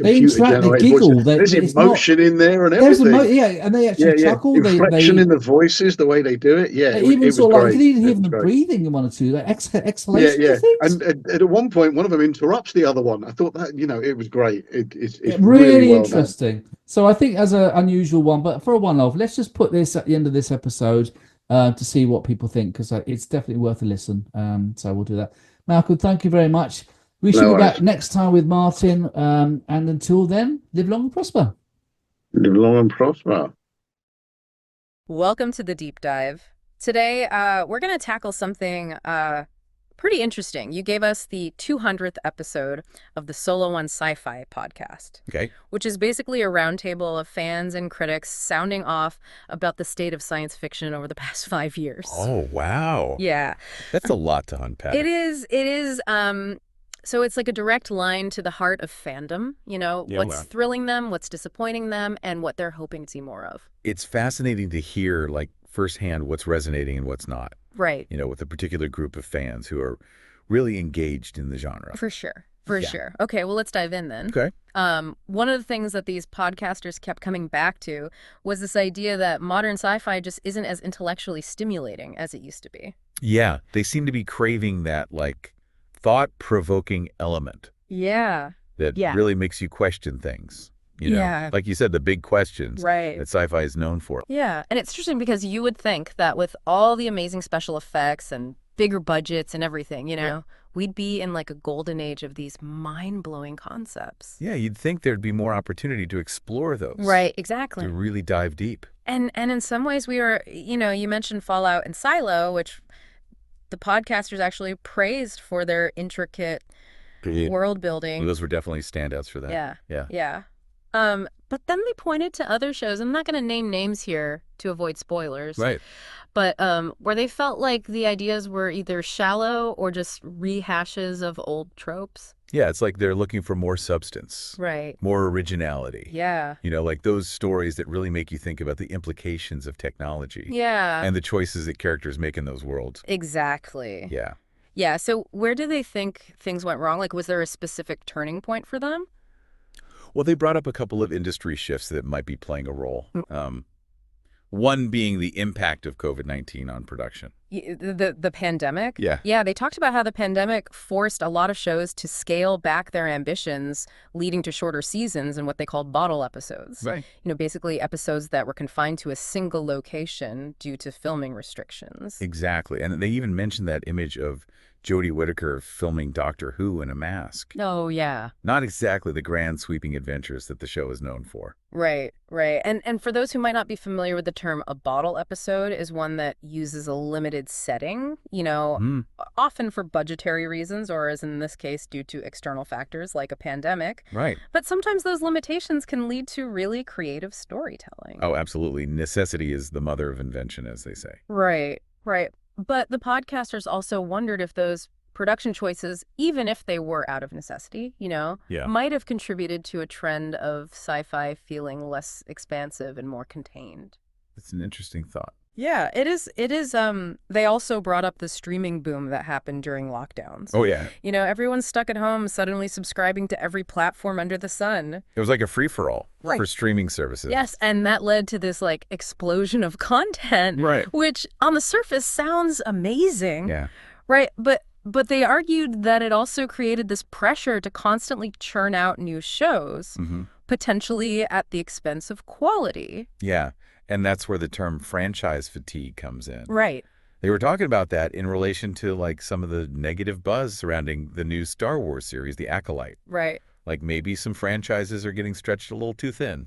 interact, they generated voices. giggle. There's It's not. emotion in there and There's everything. and they actually Yeah. chuckle. Inflection They in the voices, the way they do it. Yeah, they even it was sort of like you great. can even hear It was them great. breathing in one or two, like exhalations. Yeah. Things. And at one point, one of them interrupts the other one. I thought that, it was great. It's Really really well done. interesting. So I think as an unusual one, but for a one-off, let's just put this at the end of this episode to see what people think, because it's definitely worth a listen. So we'll do that. Malcolm, thank you very much. We should be back next time with Martin. And until then, live long and prosper. Live long and prosper. Welcome to the deep dive. Today, we're going to tackle something pretty interesting. You gave us the 200th episode of the Solo One Sci-Fi podcast. Okay. Which is basically a roundtable of fans and critics sounding off about the state of science fiction over the past 5 years. Oh, wow. Yeah. That's a lot to unpack. It is. So it's like a direct line to the heart of fandom, what's thrilling them, what's disappointing them, and what they're hoping to see more of. It's fascinating to hear, like, firsthand what's resonating and what's not. Right. With a particular group of fans who are really engaged in the genre. For sure. Sure. Okay, well, let's dive in then. Okay. One of the things that these podcasters kept coming back to was this idea that modern sci-fi just isn't as intellectually stimulating as it used to be. Yeah, they seem to be craving that, like, thought-provoking element. Yeah. That really makes you question things. Yeah. Like you said, the big questions that sci-fi is known for. Yeah, and it's interesting because you would think that with all the amazing special effects and bigger budgets and everything, we'd be in like a golden age of these mind-blowing concepts. Yeah, you'd think there'd be more opportunity to explore those. Right, exactly. To really dive deep. And in some ways we were, you mentioned Fallout and Silo, which the podcasters actually praised for their intricate world building. Well, those were definitely standouts for that. Yeah. But then they pointed to other shows. I'm not going to name names here to avoid spoilers. Right. But where they felt like the ideas were either shallow or just rehashes of old tropes. Yeah, it's like they're looking for more substance. Right. More originality. Yeah. Like those stories that really make you think about the implications of technology. Yeah. And the choices that characters make in those worlds. Exactly. Yeah. Yeah, so where do they think things went wrong? Like, was there a specific turning point for them? Well, they brought up a couple of industry shifts that might be playing a role. One being the impact of COVID-19 on production. The pandemic? Yeah. Yeah, they talked about how the pandemic forced a lot of shows to scale back their ambitions, leading to shorter seasons and what they called bottle episodes. Right. Basically episodes that were confined to a single location due to filming restrictions. Exactly. And they even mentioned that image of Jodie Whittaker filming Doctor Who in a mask. Oh, yeah. Not exactly the grand sweeping adventures that the show is known for. Right. And for those who might not be familiar with the term, a bottle episode is one that uses a limited setting, often for budgetary reasons, or as in this case, due to external factors like a pandemic. Right. But sometimes those limitations can lead to really creative storytelling. Oh, absolutely. Necessity is the mother of invention, as they say. Right. But the podcasters also wondered if those production choices, even if they were out of necessity, might have contributed to a trend of sci-fi feeling less expansive and more contained. It's an interesting thought. Yeah, it is. They also brought up the streaming boom that happened during lockdowns. Oh, yeah. Everyone's stuck at home, suddenly subscribing to every platform under the sun. It was like a free-for-all for streaming services. Yes, and that led to this explosion of content, right? Which on the surface sounds amazing. Yeah. Right, but they argued that it also created this pressure to constantly churn out new shows, potentially at the expense of quality. Yeah. And that's where the term franchise fatigue comes in. Right. They were talking about that in relation to some of the negative buzz surrounding the new Star Wars series, The Acolyte. Right. Maybe some franchises are getting stretched a little too thin.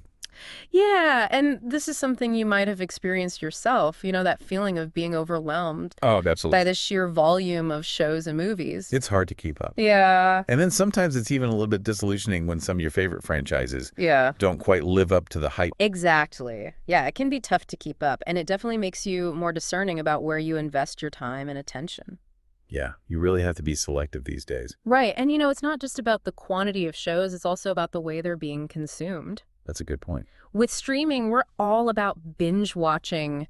Yeah, and this is something you might have experienced yourself, that feeling of being overwhelmed. Oh, absolutely. By the sheer volume of shows and movies. It's hard to keep up. Yeah. And then sometimes it's even a little bit disillusioning when some of your favorite franchises don't quite live up to the hype. Exactly. Yeah, it can be tough to keep up, and it definitely makes you more discerning about where you invest your time and attention. Yeah, you really have to be selective these days. Right, and it's not just about the quantity of shows, it's also about the way they're being consumed. That's a good point. With streaming, we're all about binge watching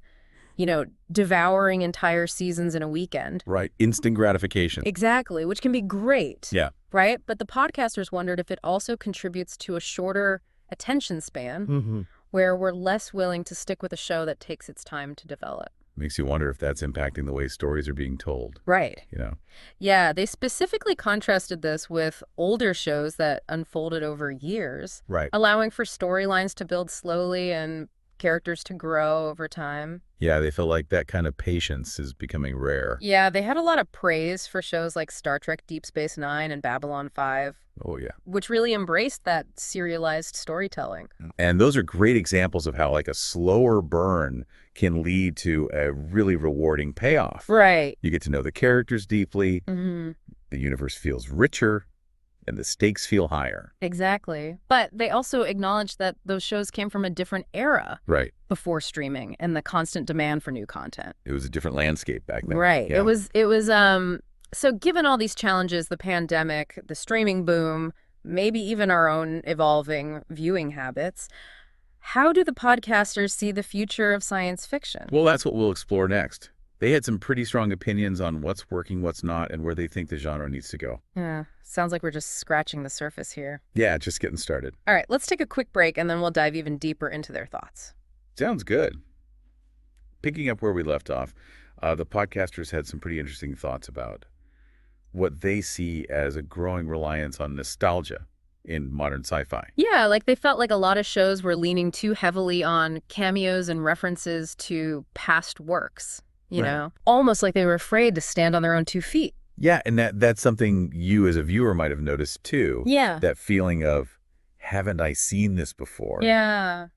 devouring entire seasons in a weekend. Right. Instant gratification. Exactly, which can be great. Yeah. Right? But the podcasters wondered if it also contributes to a shorter attention span where we're less willing to stick with a show that takes its time to develop. Makes you wonder if that's impacting the way stories are being told. Right. Yeah, they specifically contrasted this with older shows that unfolded over years, right. allowing for storylines to build slowly and characters to grow over time. Yeah, they feel like that kind of patience is becoming rare. Yeah, they had a lot of praise for shows like Star Trek Deep Space Nine and Babylon 5. Oh, yeah. Which really embraced that serialized storytelling. And those are great examples of how like a slower burn can lead to a really rewarding payoff. Right. You get to know the characters deeply, the universe feels richer, and the stakes feel higher. Exactly. But they also acknowledged that those shows came from a different era. Right. Before streaming and the constant demand for new content. It was a different landscape back then. Right. Yeah. It was so given all these challenges, the pandemic, the streaming boom, maybe even our own evolving viewing habits, how do the podcasters see the future of science fiction? Well, that's what we'll explore next. They had some pretty strong opinions on what's working, what's not, and where they think the genre needs to go. Yeah, sounds like we're just scratching the surface here. Yeah, just getting started. All right, let's take a quick break and then we'll dive even deeper into their thoughts. Sounds good. Picking up where we left off, the podcasters had some pretty interesting thoughts about what they see as a growing reliance on nostalgia in modern sci-fi. Yeah, like they felt like a lot of shows were leaning too heavily on cameos and references to past works, you know, almost like they were afraid to stand on their own 2 feet. Yeah, and that's something you as a viewer might have noticed too. Yeah. That feeling of, haven't I seen this before? Yeah.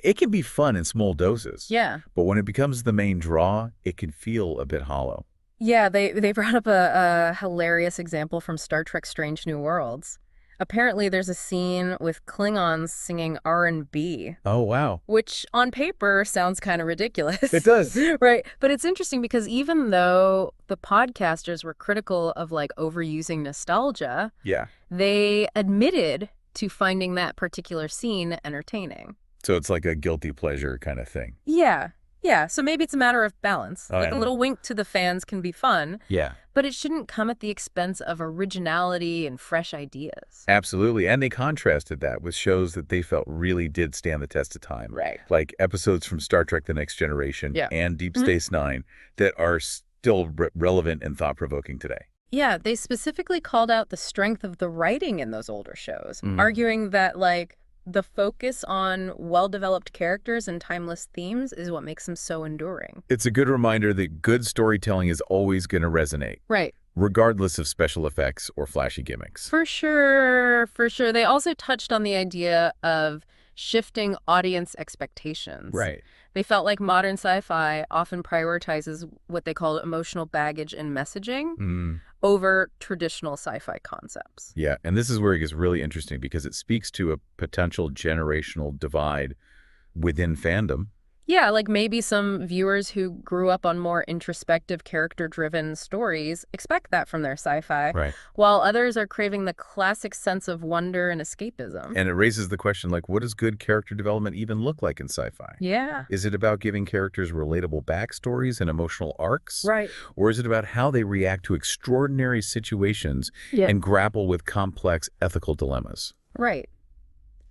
It can be fun in small doses. Yeah. But when it becomes the main draw, it can feel a bit hollow. Yeah, they brought up a hilarious example from Star Trek Strange New Worlds. Apparently there's a scene with Klingons singing R&B. Oh, wow. Which on paper sounds kind of ridiculous. It does. Right. But it's interesting because even though the podcasters were critical of like overusing nostalgia, yeah, they admitted to finding that particular scene entertaining. So it's like a guilty pleasure kind of thing. Yeah. Yeah. So maybe it's a matter of balance. Oh, like a little wink to the fans can be fun. Yeah. But it shouldn't come at the expense of originality and fresh ideas. Absolutely. And they contrasted that with shows that they felt really did stand the test of time. Right. Like episodes from Star Trek The Next Generation and Deep Space Nine that are still relevant and thought-provoking today. Yeah, they specifically called out the strength of the writing in those older shows, arguing that like the focus on well-developed characters and timeless themes is what makes them so enduring. It's a good reminder that good storytelling is always going to resonate. Right. Regardless of special effects or flashy gimmicks. For sure, for sure. They also touched on the idea of shifting audience expectations. Right. They felt like modern sci-fi often prioritizes what they call emotional baggage and messaging over traditional sci-fi concepts. Yeah, and this is where it gets really interesting because it speaks to a potential generational divide within fandom. Yeah, like maybe some viewers who grew up on more introspective, character-driven stories expect that from their sci-fi, Right. while others are craving the classic sense of wonder and escapism. And it raises the question, like, what does good character development even look like in sci-fi? Yeah. Is it about giving characters relatable backstories and emotional arcs? Right. Or is it about how they react to extraordinary situations and grapple with complex ethical dilemmas? Right.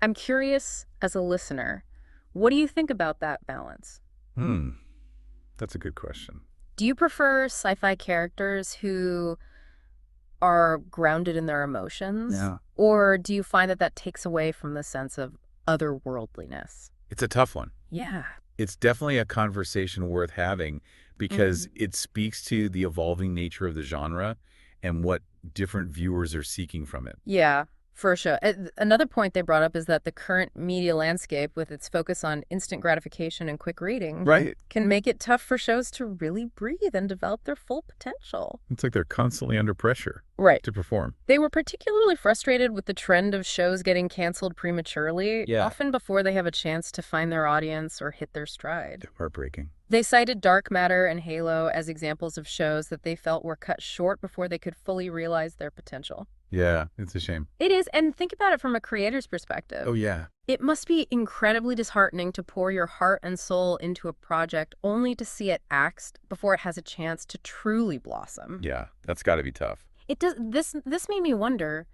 I'm curious, as a listener, what do you think about that balance? That's a good question. Do you prefer sci-fi characters who are grounded in their emotions? Yeah. Or do you find that that takes away from the sense of otherworldliness? It's a tough one. Yeah. It's definitely a conversation worth having because it speaks to the evolving nature of the genre and what different viewers are seeking from it. Yeah, for sure. Another point they brought up is that the current media landscape, with its focus on instant gratification and quick reading, can make it tough for shows to really breathe and develop their full potential. It's like they're constantly under pressure to perform. They were particularly frustrated with the trend of shows getting canceled prematurely, often before they have a chance to find their audience or hit their stride. Heartbreaking. They cited Dark Matter and Halo as examples of shows that they felt were cut short before they could fully realize their potential. Yeah, it's a shame. It is, and think about it from a creator's perspective. Oh, yeah. It must be incredibly disheartening to pour your heart and soul into a project only to see it axed before it has a chance to truly blossom. Yeah, that's got to be tough. It does. This made me wonder,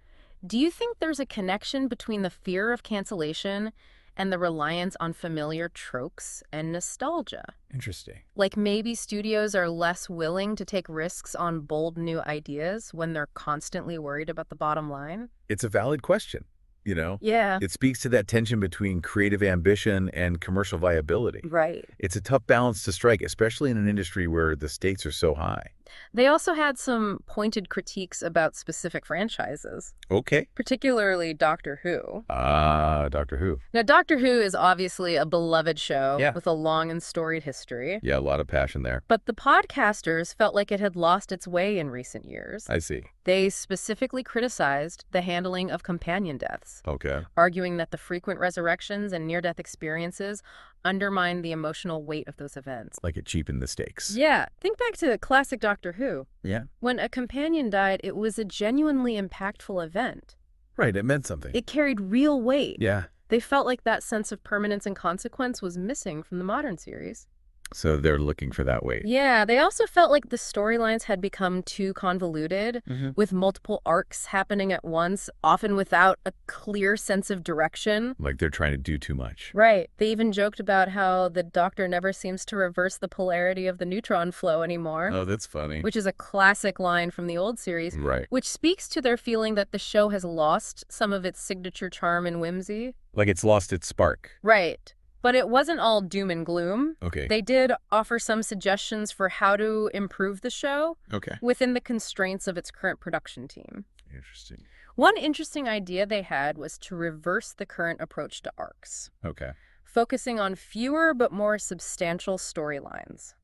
do you think there's a connection between the fear of cancellation and the reliance on familiar tropes and nostalgia? Interesting. Like maybe studios are less willing to take risks on bold new ideas when they're constantly worried about the bottom line? It's a valid question, you know? Yeah. It speaks to that tension between creative ambition and commercial viability. Right. It's a tough balance to strike, especially in an industry where the stakes are so high. They also had some pointed critiques about specific franchises, Okay. particularly Doctor Who. Doctor Who. Now, Doctor Who is obviously a beloved show Yeah. with a long and storied history. Yeah, a lot of passion there. But the podcasters felt like it had lost its way in recent years. I see. They specifically criticized the handling of companion deaths, Okay. arguing that the frequent resurrections and near-death experiences undermine the emotional weight of those events. Like it cheapened the stakes. Yeah, think back to classic Doctor Who. Yeah. When a companion died, it was a genuinely impactful event. Right, it meant something. It carried real weight. Yeah. They felt like that sense of permanence and consequence was missing from the modern series. So they're looking for that weight. Yeah, they also felt like the storylines had become too convoluted, with multiple arcs happening at once, often without a clear sense of direction. Like they're trying to do too much. Right. They even joked about how the Doctor never seems to reverse the polarity of the neutron flow anymore. Oh, that's funny. Which is a classic line from the old series. Right. Which speaks to their feeling that the show has lost some of its signature charm and whimsy. Like it's lost its spark. Right. But it wasn't all doom and gloom. Okay. They did offer some suggestions for how to improve the show Okay. within the constraints of its current production team. Interesting. One interesting idea they had was to reverse the current approach to arcs, Okay. focusing on fewer but more substantial storylines,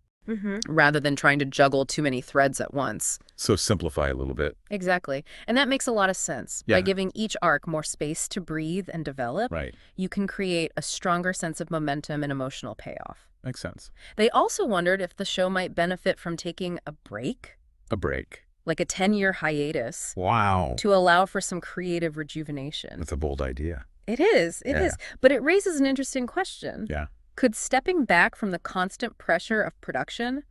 rather than trying to juggle too many threads at once. So simplify a little bit. Exactly. And that makes a lot of sense. Yeah. By giving each arc more space to breathe and develop, Right. you can create a stronger sense of momentum and emotional payoff. Makes sense. They also wondered if the show might benefit from taking a break, A break. like a 10-year hiatus, Wow. to allow for some creative rejuvenation. That's a bold idea. It is. It is. But it raises an interesting question. Yeah. Could stepping back from the constant pressure of production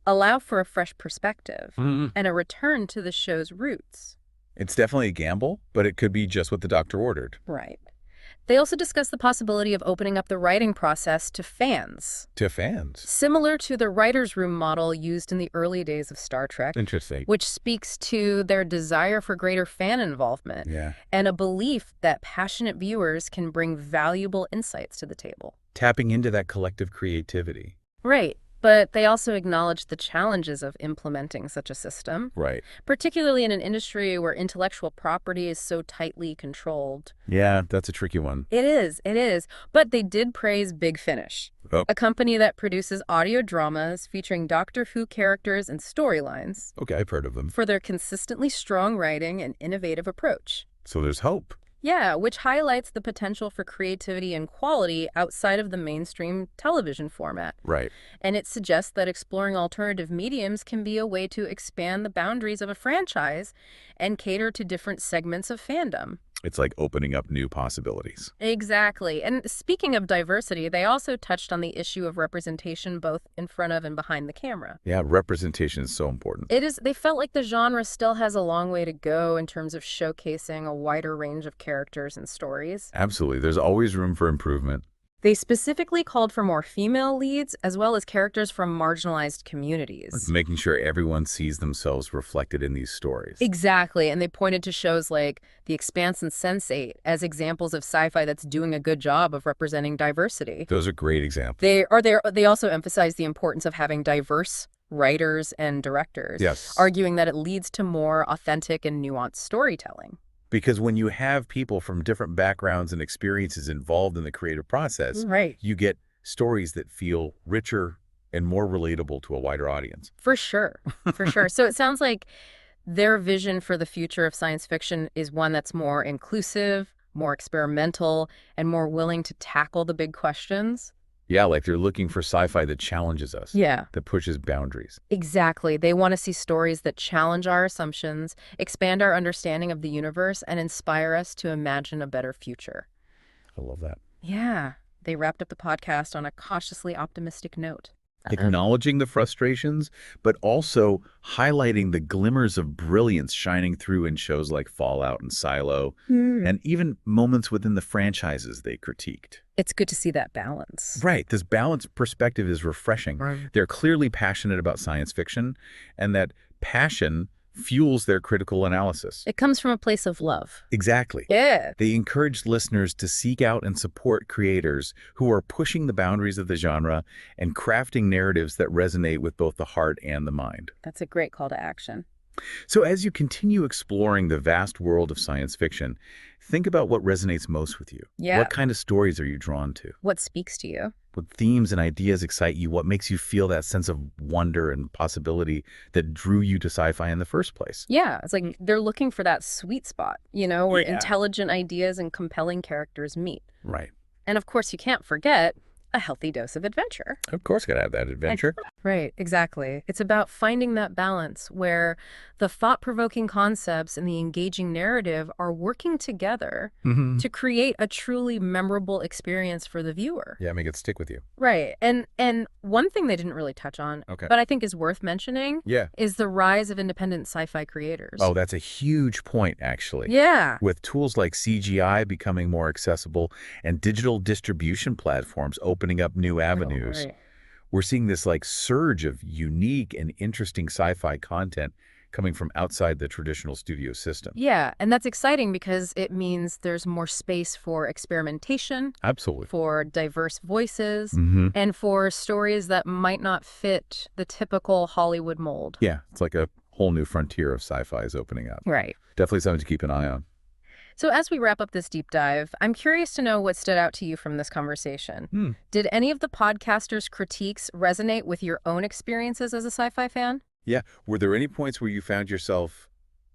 allow for a fresh perspective and a return to the show's roots? It's definitely a gamble, but it could be just what the doctor ordered. Right. They also discussed the possibility of opening up the writing process to fans, To fans. similar to the writer's room model used in the early days of Star Trek, Interesting. which speaks to their desire for greater fan involvement Yeah. and a belief that passionate viewers can bring valuable insights to the table. Tapping into that collective creativity. Right. But they also acknowledged the challenges of implementing such a system, Right. particularly in an industry where intellectual property is so tightly controlled. Yeah, that's a tricky one. It is. But they did praise Big Finish, Oh. a company that produces audio dramas featuring Doctor Who characters and storylines, Okay, I've heard of them. for their consistently strong writing and innovative approach. So there's hope. Yeah, which highlights the potential for creativity and quality outside of the mainstream television format. Right. And it suggests that exploring alternative mediums can be a way to expand the boundaries of a franchise and cater to different segments of fandom. It's like opening up new possibilities. Exactly. And speaking of diversity, they also touched on the issue of representation both in front of and behind the camera. Yeah, representation is so important. They felt like the genre still has a long way to go in terms of showcasing a wider range of characters and stories. Absolutely. There's always room for improvement. They specifically called for more female leads as well as characters from marginalized communities. Making sure everyone sees themselves reflected in these stories. Exactly, and they pointed to shows like The Expanse and Sense8 as examples of sci-fi that's doing a good job of representing diversity. Those are great examples. They also emphasize the importance of having diverse writers and directors, Yes. arguing that it leads to more authentic and nuanced storytelling. Because when you have people from different backgrounds and experiences involved in the creative process, Right. you get stories that feel richer and more relatable to a wider audience. For sure. For sure. So it sounds like their vision for the future of science fiction is one that's more inclusive, more experimental, and more willing to tackle the big questions. Yeah, like they're looking for sci-fi that challenges us. Yeah. That pushes boundaries. Exactly. They want to see stories that challenge our assumptions, expand our understanding of the universe, and inspire us to imagine a better future. I love that. Yeah. They wrapped up the podcast on a cautiously optimistic note. Acknowledging the frustrations, but also highlighting the glimmers of brilliance shining through in shows like Fallout and Silo, and even moments within the franchises they critiqued. It's good to see that balance. Right. This balanced perspective is refreshing. Right. They're clearly passionate about science fiction, and that passion fuels their critical analysis. It comes from a place of love. Exactly. Yeah. They encouraged listeners to seek out and support creators who are pushing the boundaries of the genre and crafting narratives that resonate with both the heart and the mind. That's a great call to action. So as you continue exploring the vast world of science fiction, think about what resonates most with you. Yeah. What kind of stories are you drawn to? What speaks to you? What themes and ideas excite you? What makes you feel that sense of wonder and possibility that drew you to sci-fi in the first place? Yeah, it's like they're looking for that sweet spot, where Yeah. intelligent ideas and compelling characters meet. Right. And of course, you can't forget a healthy dose of adventure. Of course, gotta have that adventure. Right, exactly. It's about finding that balance where the thought-provoking concepts and the engaging narrative are working together to create a truly memorable experience for the viewer. Yeah, make it stick with you. Right. And one thing they didn't really touch on, Okay. but I think is worth mentioning, Yeah. is the rise of independent sci-fi creators. Oh, that's a huge point, actually. Yeah. With tools like CGI becoming more accessible and digital distribution platforms opening up new avenues, Right. we're seeing this like surge of unique and interesting sci-fi content coming from outside the traditional studio system. Yeah, and that's exciting because it means there's more space for experimentation, Absolutely. for diverse voices, Mm-hmm. and for stories that might not fit the typical Hollywood mold. Yeah, it's like a whole new frontier of sci-fi is opening up. Right. Definitely something to keep an eye on. So as we wrap up this deep dive, I'm curious to know what stood out to you from this conversation. Did any of the podcasters' critiques resonate with your own experiences as a sci-fi fan? Yeah. Were there any points where you found yourself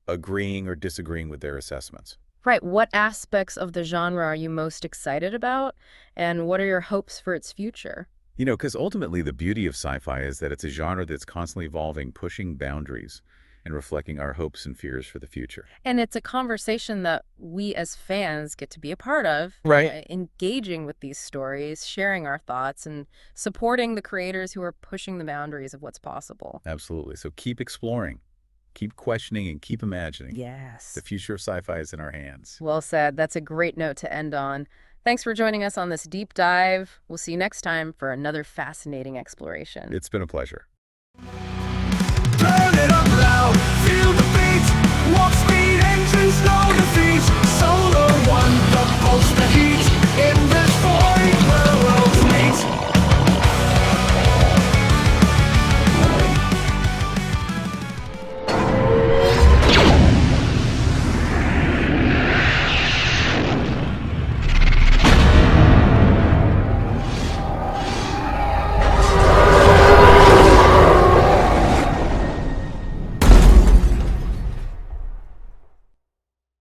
agreeing or disagreeing with their assessments? Right. What aspects of the genre are you most excited about? And what are your hopes for its future? Because ultimately the beauty of sci-fi is that it's a genre that's constantly evolving, pushing boundaries, and reflecting our hopes and fears for the future. And it's a conversation that we as fans get to be a part of. Right. Engaging with these stories, sharing our thoughts, and supporting the creators who are pushing the boundaries of what's possible. Absolutely. So keep exploring, keep questioning, and keep imagining. Yes. The future of sci-fi is in our hands. Well said. That's a great note to end on. Thanks for joining us on this deep dive. We'll see you next time for another fascinating exploration. It's been a pleasure.